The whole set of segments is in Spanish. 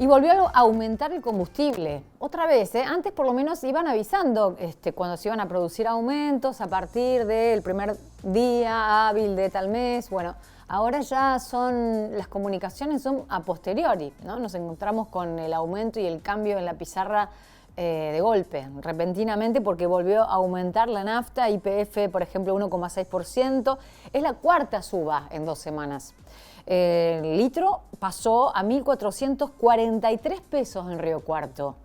Y volvió a aumentar el combustible. Otra vez, antes por lo menos iban avisando cuando se iban a producir aumentos a partir del primer día hábil de tal mes. Bueno, ahora ya las comunicaciones son a posteriori, ¿no? Nos encontramos con el aumento y el cambio en la pizarra de golpe, repentinamente, porque volvió a aumentar la nafta, YPF, por ejemplo, 1,6%. Es la cuarta suba en 2 semanas. El litro pasó a 1.443 pesos en Río Cuarto.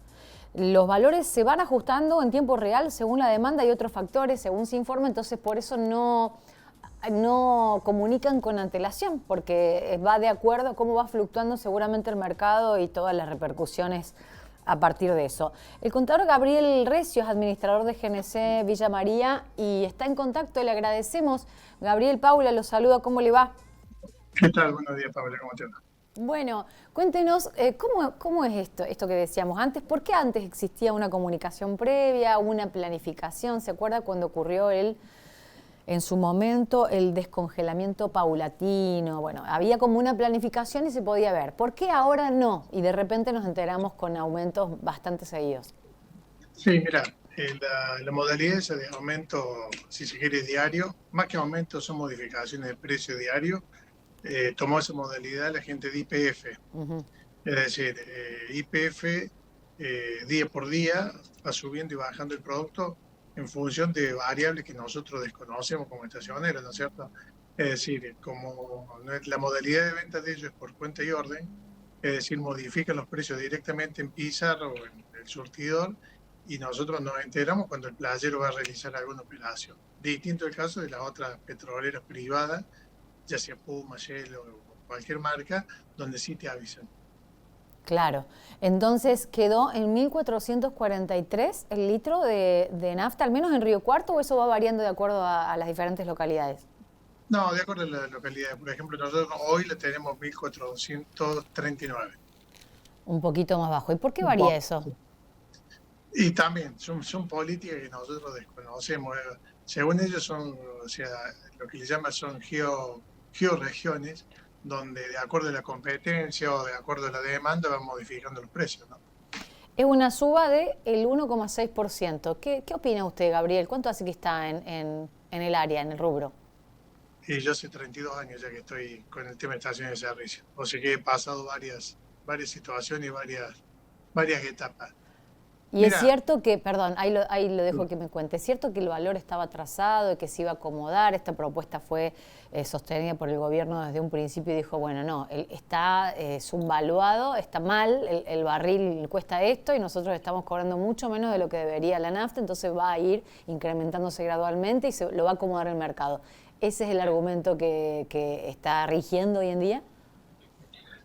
Los valores se van ajustando en tiempo real según la demanda y otros factores, según se informa, entonces por eso no comunican con antelación, porque va de acuerdo a cómo va fluctuando seguramente el mercado y todas las repercusiones a partir de eso. El contador Gabriel Recio es administrador de GNC Villa María y está en contacto, le agradecemos. Gabriel, Paula lo saluda, ¿cómo le va? ¿Qué tal? Buenos días, Pablo. ¿Cómo te va? Bueno, cuéntenos, ¿cómo es esto que decíamos antes? ¿Por qué antes existía una comunicación previa, una planificación? ¿Se acuerda cuando ocurrió en su momento, el descongelamiento paulatino? Bueno, había como una planificación y se podía ver. ¿Por qué ahora no? Y de repente nos enteramos con aumentos bastante seguidos. Sí, mira, la modalidad esa de aumento, si se quiere, diario, más que aumento son modificaciones de precio diario, tomó esa modalidad la gente de YPF. Ujú. Es decir, YPF día por día va subiendo y bajando el producto en función de variables que nosotros desconocemos como estacioneros, ¿no es cierto? Es decir, como la modalidad de venta de ellos es por cuenta y orden, es decir, modifican los precios directamente en pizarra o en el surtidor y nosotros nos enteramos cuando el playero va a realizar alguna operación. Distinto el caso de las otras petroleras privadas, ya sea Puma, Shell o cualquier marca, donde sí te avisan. Claro. Entonces quedó en 1.443 el litro de nafta, al menos en Río Cuarto, o eso va variando de acuerdo a las diferentes localidades. No, de acuerdo a la localidad. Por ejemplo, nosotros hoy le tenemos 1.439. Un poquito más bajo. ¿Y por qué Un varía poco. eso? Y también son políticas que nosotros desconocemos. Según ellos son, o sea, lo que les llaman son georregiones, donde de acuerdo a la competencia o de acuerdo a la demanda van modificando los precios, ¿no? Es una suba del 1,6%. ¿Qué opina usted, Gabriel? ¿Cuánto hace que está en el área, en el rubro? Y yo hace 32 años ya que estoy con el tema de estaciones de servicio. O sea que he pasado varias situaciones y varias etapas. Y es Mira, cierto que, perdón, ahí lo dejo que me cuente, es cierto que el valor estaba trazado y que se iba a acomodar, esta propuesta fue sostenida por el gobierno desde un principio y dijo, bueno, no, está subvaluado, está mal, el barril cuesta esto y nosotros estamos cobrando mucho menos de lo que debería la nafta, entonces va a ir incrementándose gradualmente y lo va a acomodar el mercado. ¿Ese es el argumento que está rigiendo hoy en día?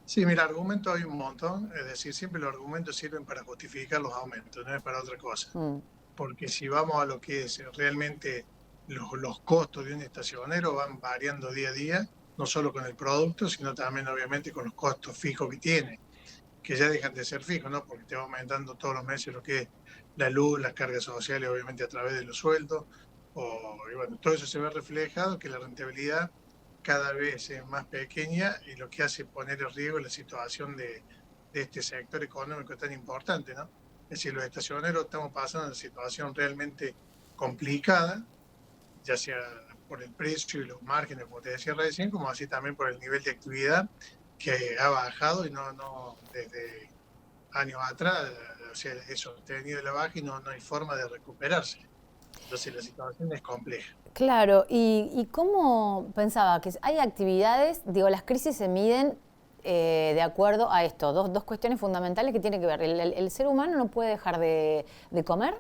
sí, mira, argumentos hay un montón, es decir, siempre los argumentos sirven para justificar los aumentos, no es para otra cosa. Mm. Porque si vamos a lo que es realmente los costos de un estacionero van variando día a día, no solo con el producto, sino también obviamente con los costos fijos que tiene, que ya dejan de ser fijos, ¿no? Porque te va aumentando todos los meses lo que es la luz, las cargas sociales, obviamente a través de los sueldos, y bueno, todo eso se ve reflejado, que la rentabilidad cada vez es más pequeña y lo que hace poner en riesgo la situación de este sector económico tan importante, ¿no? Es decir, los estacioneros estamos pasando una situación realmente complicada, ya sea por el precio y los márgenes, como te decía recién, como así también por el nivel de actividad que ha bajado y no desde años atrás, o sea, es sostenido la baja y no hay forma de recuperarse. Entonces la situación es compleja. Claro, y cómo pensaba que hay actividades, digo, las crisis se miden de acuerdo a esto, dos cuestiones fundamentales que tienen que ver. El ser humano no puede dejar de comer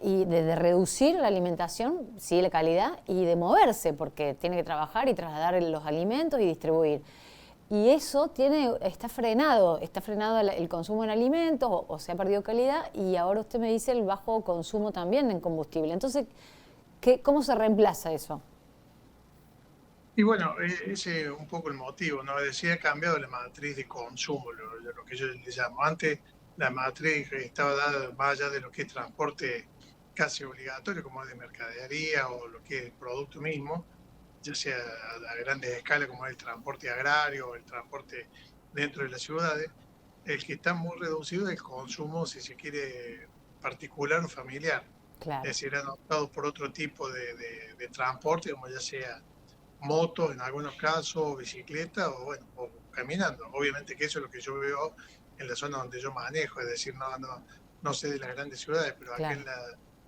y de reducir la alimentación, sí, la calidad, y de moverse, porque tiene que trabajar y trasladar los alimentos y distribuir. Y eso está frenado el consumo en alimentos o se ha perdido calidad y ahora usted me dice el bajo consumo también en combustible. Entonces, ¿cómo se reemplaza eso? Y bueno, ese es un poco el motivo, ¿no? Decía, ha cambiado la matriz de consumo, lo que yo le llamo. Antes la matriz estaba dada más allá de lo que es transporte casi obligatorio, como es de mercadería o lo que es el producto mismo, ya sea a grandes escalas como es el transporte agrario o el transporte dentro de las ciudades. el que está muy reducido es el consumo, si se quiere, particular o familiar. Claro. Es decir, han optado por otro tipo de transporte, como ya sea moto en algunos casos, bicicleta o, bueno, o caminando. Obviamente que eso es lo que yo veo en la zona donde yo manejo, es decir, no sé de las grandes ciudades, pero acá Claro. en la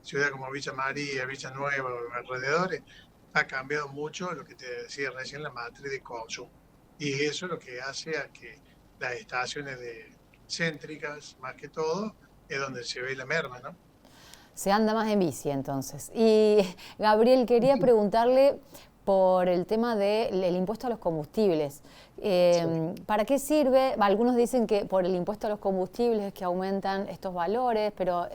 ciudad como Villa María, Villa Nueva, alrededores, ha cambiado mucho lo que te decía recién, la matriz de consumo. Y eso es lo que hace a que las estaciones céntricas, más que todo, es donde se ve la merma, ¿no? Se anda más en bici entonces. Y Gabriel, quería preguntarle por el tema del impuesto a los combustibles. Sí. ¿Para qué sirve? Algunos dicen que por el impuesto a los combustibles es que aumentan estos valores, pero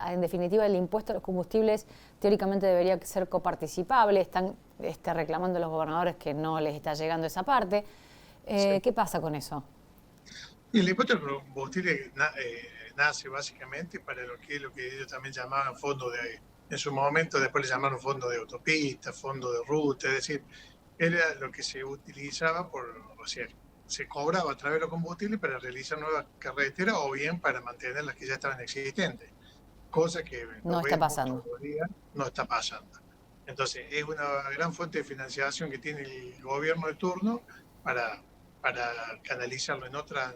en definitiva el impuesto a los combustibles teóricamente debería ser coparticipable. Están reclamando los gobernadores que no les está llegando esa parte. Sí. ¿Qué pasa con eso? Y el impuesto al combustible nace básicamente para lo que ellos también llamaban en su momento después le llamaron fondo de autopista, fondo de ruta, es decir, era lo que se utilizaba o sea, se cobraba a través de los combustibles para realizar nuevas carreteras o bien para mantener las que ya estaban existentes, cosa que No lo está vemos todos pasando. los días, no está pasando. Entonces, es una gran fuente de financiación que tiene el gobierno de turno para, para canalizarlo en otras,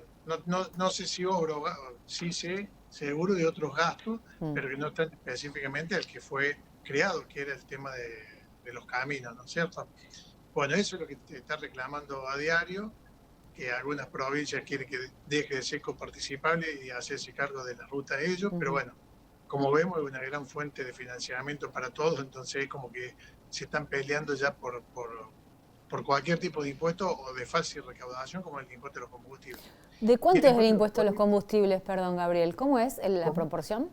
no sé si obro, sí sé seguro de otros gastos, Mm. pero que no están específicamente el que fue creado, que era el tema de los caminos, ¿no es cierto? Bueno, eso es lo que te está reclamando a diario, que algunas provincias quieren que deje de ser coparticipable y hacerse cargo de la ruta de ellos, pero Ujú. bueno, como vemos es una gran fuente de financiamiento para todos, entonces es como que se están peleando ya por cualquier tipo de impuesto o de fácil recaudación como el impuesto a los combustibles. ¿De Y el cuánto es el impuesto a los impuesto a los combustibles, combustibles, perdón, Gabriel? ¿Cómo es la ¿cómo? proporción?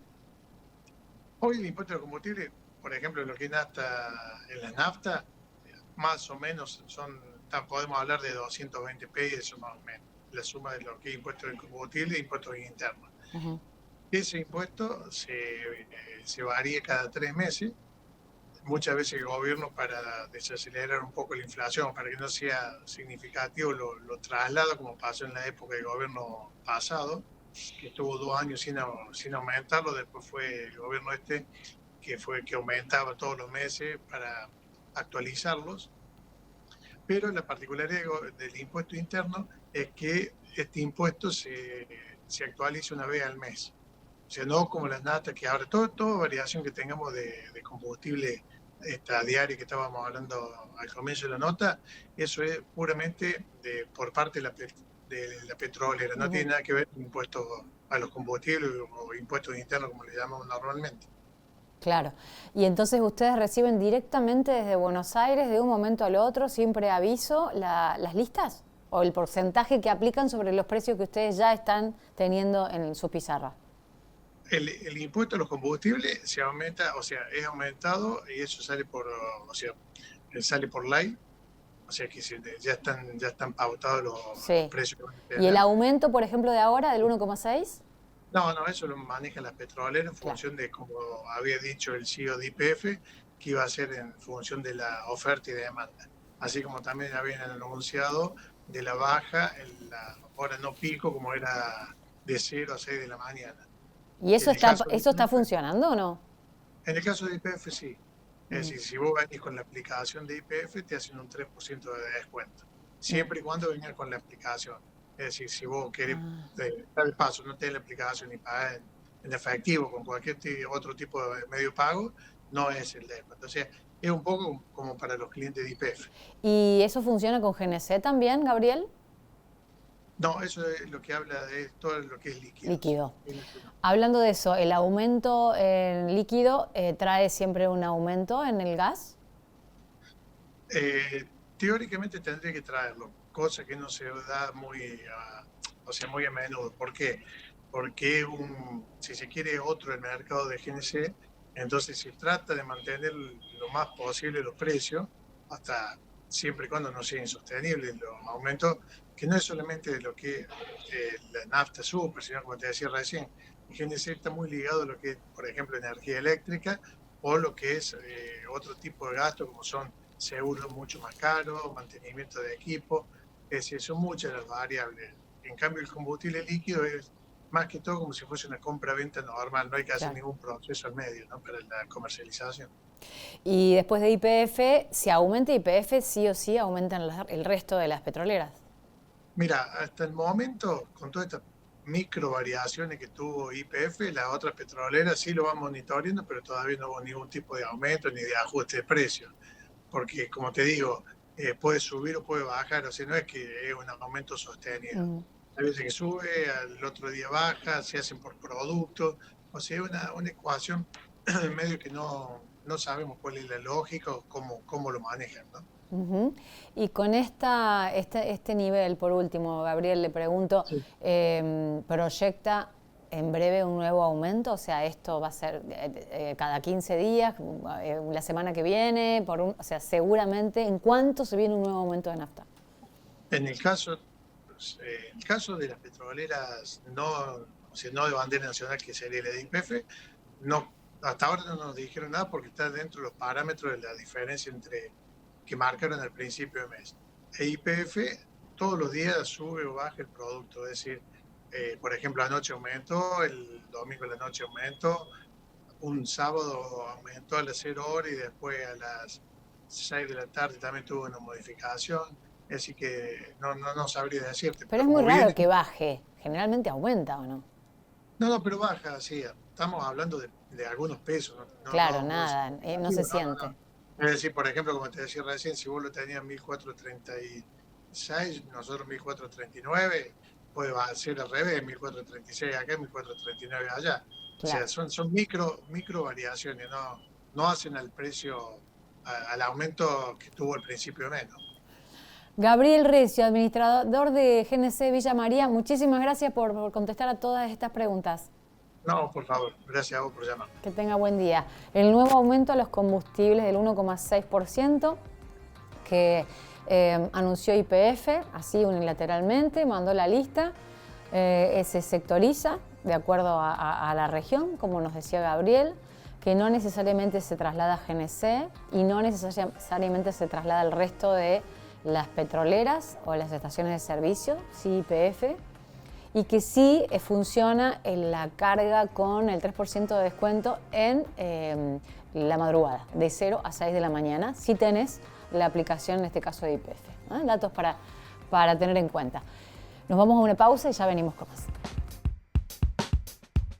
Hoy el impuesto a los combustibles, por ejemplo, en lo que es en la nafta, más o menos podemos hablar de 220 pesos más o menos, la suma de lo que es impuesto de combustible e impuestos internos. Ujú. Ese impuesto se varía cada 3 meses. Muchas veces el gobierno, para desacelerar un poco la inflación, para que no sea significativo, lo traslada como pasó en la época del gobierno pasado, que estuvo 2 años sin aumentarlo. Después fue el gobierno que fue que aumentaba todos los meses para actualizarlos. Pero la particularidad del impuesto interno es que este impuesto se actualiza una vez al mes. O sea, no como las natas, que ahora toda variación que tengamos de combustible esta diaria que estábamos hablando al comienzo de la nota, eso es puramente por parte de la petrolera, no tiene Ujú. nada que ver con impuestos a los combustibles o impuestos internos como le llamamos normalmente. Claro. Y entonces ustedes reciben directamente desde Buenos Aires, de un momento al otro, sin preaviso, las listas o el porcentaje que aplican sobre los precios que ustedes ya están teniendo en su pizarra. El impuesto a los combustibles se aumenta, o sea, es aumentado y eso o sea, sale por ley, o sea que ya están pautados los Sí. precios que van a ¿Y el tener. aumento, por ejemplo, de ahora del 1,6? No, eso lo manejan las petroleras en Claro. función de, como había dicho el CEO de YPF, que iba a ser en función de la oferta y de demanda. Así como también habían anunciado de la baja en la hora no pico, como era de 0 a 6 de la mañana. ¿Y En el caso de eso está YPF, funcionando o no? en el caso de YPF sí. Es Mm. decir, si vos venís con la aplicación de YPF, te hacen un 3% de descuento. Mm. Siempre y cuando vengas con la aplicación. Es decir, si vos querés Ah. dar el paso, no tenés la aplicación ni pagar en efectivo con cualquier otro tipo de medio de pago, no es el descuento. Entonces, es un poco como para los clientes de YPF. ¿Y eso funciona con GNC también, Gabriel? No, eso es lo que habla de todo lo que es líquidos. Líquido. Hablando de eso, ¿el aumento en líquido trae siempre un aumento en el gas? Teóricamente tendría que traerlo, cosa que no se da o sea, muy a menudo. ¿Por qué? Porque si se quiere otro el mercado de GNC, entonces se trata de mantener lo más posible los precios, hasta siempre y cuando no sean insostenibles los aumentos, que no es solamente de lo que la nafta super, sino como te decía recién, el GNC está muy ligado a lo que es, por ejemplo, energía eléctrica o lo que es otro tipo de gastos como son seguros mucho más caros, mantenimiento de equipo, es decir, son muchas las variables. En cambio, el combustible líquido es más que todo como si fuese una compra-venta normal, no hay que hacer Claro. ningún proceso al medio, ¿no? Para la comercialización. Y después de YPF, si aumenta YPF, sí o sí aumentan el resto de las petroleras. Mira, hasta el momento, con todas estas micro variaciones que tuvo YPF, las otras petroleras sí lo van monitoreando, pero todavía no hubo ningún tipo de aumento ni de ajuste de precios. Porque, como te digo, puede subir o puede bajar, o sea, no es que es un aumento sostenido. Hay veces que sube, al otro día baja, se hacen por producto, o sea, es una ecuación en medio que no sabemos cuál es la lógica o cómo lo manejan, ¿no? Ujú. Y con este nivel, por último, Gabriel, le pregunto, Sí. ¿proyecta en breve un nuevo aumento? O sea, ¿esto va a ser cada 15 días, la semana que viene? O sea, seguramente, ¿en cuánto se viene un nuevo aumento de nafta? En el caso, pues, el caso de las petroleras no, o sea, no de bandera nacional, que sería la de YPF, no, hasta ahora no nos dijeron nada porque está dentro de los parámetros de la diferencia entre que marcaron al principio de mes. E YPF todos los días sube o baja el producto, es decir, por ejemplo, anoche aumentó, el domingo a la noche aumentó, un sábado aumentó a las 0 horas y después a las 6 de la tarde también tuvo una modificación. Así que no sabría decirte, Pero pero es muy como viene, raro que baje, generalmente aumenta, ¿o no? no, pero baja, sí, estamos hablando de algunos pesos, Claro, no es nada, no se significativo, siente. Es decir, por ejemplo, como te decía recién, si vos lo tenías 1436, nosotros 1439, puede ser al revés, 1436 acá, 1439 allá. O Claro. sea, son micro variaciones, no hacen al precio, al aumento que tuvo al principio menos. Gabriel Recio, administrador de GNC Villa María, muchísimas gracias por contestar a todas estas preguntas. No, por favor, gracias a vos por llamar. Que tenga buen día. El nuevo aumento a los combustibles del 1,6% que anunció YPF, así unilateralmente, mandó la lista, se sectoriza de acuerdo a la región, como nos decía Gabriel, que no necesariamente se traslada a GNC y no necesariamente se traslada al resto de las petroleras o las estaciones de servicio, sí YPF, y que sí funciona en la carga con el 3% de descuento en la madrugada, de 0 a 6 de la mañana, si tenés la aplicación, en este caso de YPF. Datos para tener en cuenta. Nos vamos a una pausa y ya venimos con más.